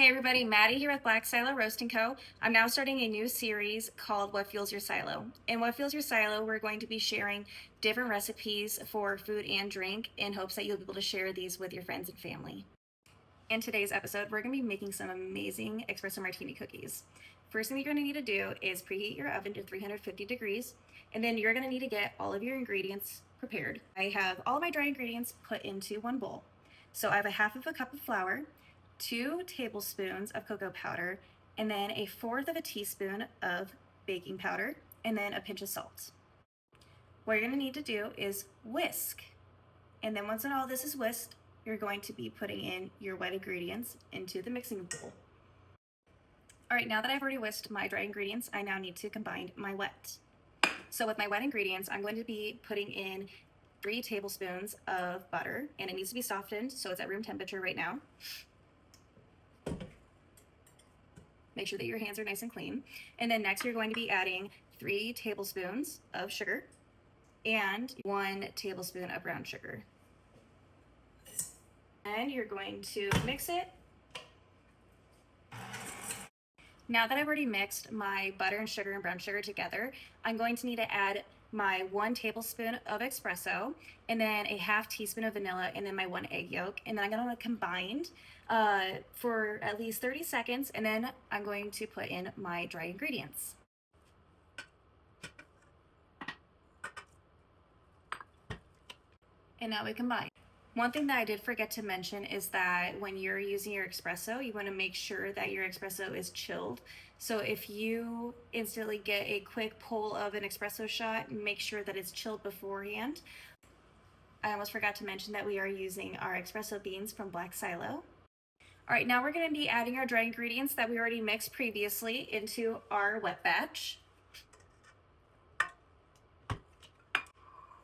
Hey everybody, Maddie here with Black Silo Roast & Co. I'm now starting a new series called What Fuels Your Silo. In What Fuels Your Silo, we're going to be sharing different recipes for food and drink in hopes that you'll be able to share these with your friends and family. In today's episode, we're going to be making some amazing espresso martini cookies. First thing you're going to need to do is preheat your oven to 350 degrees, and then you're going to need to get all of your ingredients prepared. I have all of my dry ingredients put into one bowl. So I have a half of a cup of flour, 2 tablespoons of cocoa powder, and then a 1/4 teaspoon of baking powder, and then a pinch of salt. What you're going to need to do is whisk. And then once all this is whisked, you're going to be putting in your wet ingredients into the mixing bowl. All right, now that I've already whisked my dry ingredients, I now need to combine my wet. So with my wet ingredients, I'm going to be putting in 3 tablespoons of butter, and it needs to be softened, so it's at room temperature right now. Make sure that your hands are nice and clean. And then next you're going to be adding 3 tablespoons of sugar and 1 tablespoon of brown sugar. And you're going to mix it. Now that I've already mixed my butter and sugar and brown sugar together, I'm going to need to add my 1 tablespoon of espresso, and then a 1/2 teaspoon of vanilla, and then my 1 egg yolk. And then I'm going to combine for at least 30 seconds, and then I'm going to put in my dry ingredients. And now we combine. One thing that I did forget to mention is that when you're using your espresso, you want to make sure that your espresso is chilled. So if you instantly get a quick pull of an espresso shot, make sure that it's chilled beforehand. I almost forgot to mention that we are using our espresso beans from Black Silo. All right, now we're going to be adding our dry ingredients that we already mixed previously into our wet batch.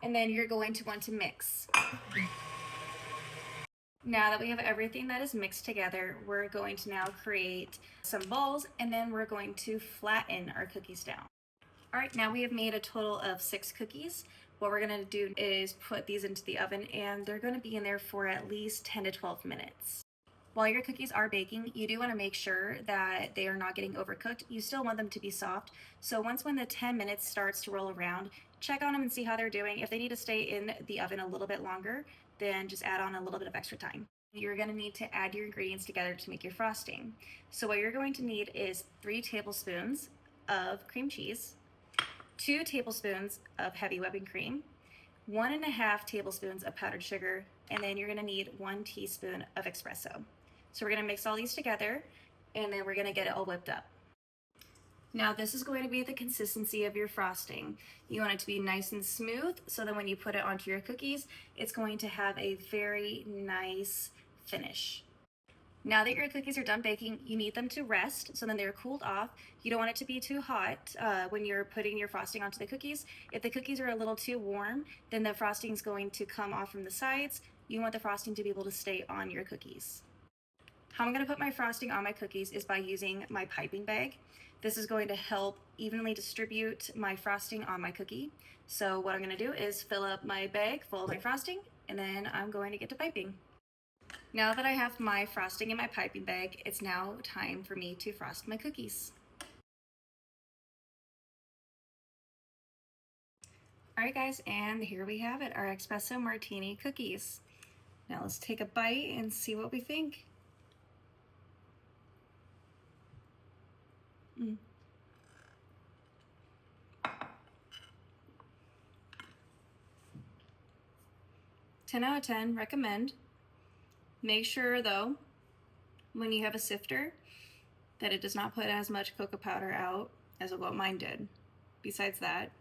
And then you're going to want to mix. Now that we have everything that is mixed together, we're going to now create some balls, and then we're going to flatten our cookies down. All right, now we have made a total of 6 cookies. What we're going to do is put these into the oven, and they're going to be in there for at least 10 to 12 minutes. While your cookies are baking, you do want to make sure that they are not getting overcooked. You still want them to be soft. So when the 10 minutes starts to roll around, check on them and see how they're doing. If they need to stay in the oven a little bit longer, then just add on a little bit of extra time. You're going to need to add your ingredients together to make your frosting. So what you're going to need is 3 tablespoons of cream cheese, 2 tablespoons of heavy whipping cream, 1.5 tablespoons of powdered sugar, and then you're going to need 1 teaspoon of espresso. So we're going to mix all these together, and then we're going to get it all whipped up. Now this is going to be the consistency of your frosting. You want it to be nice and smooth so that when you put it onto your cookies, it's going to have a very nice finish. Now that your cookies are done baking, you need them to rest so then they're cooled off. You don't want it to be too hot when you're putting your frosting onto the cookies. If the cookies are a little too warm, then the frosting is going to come off from the sides. You want the frosting to be able to stay on your cookies. How I'm going to put my frosting on my cookies is by using my piping bag. This is going to help evenly distribute my frosting on my cookie. So what I'm going to do is fill up my bag full of my frosting, and then I'm going to get to piping. Now that I have my frosting in my piping bag, it's now time for me to frost my cookies. All right guys, and here we have it, our espresso martini cookies. Now let's take a bite and see what we think. 10 out of 10, recommend. Make sure though, when you have a sifter, that it does not put as much cocoa powder out as what mine did. Besides that,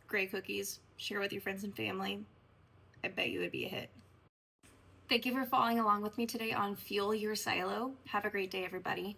great cookies, share with your friends and family. I bet you would be a hit. Thank you for following along with me today on Fuel Your Silo. Have a great day, everybody.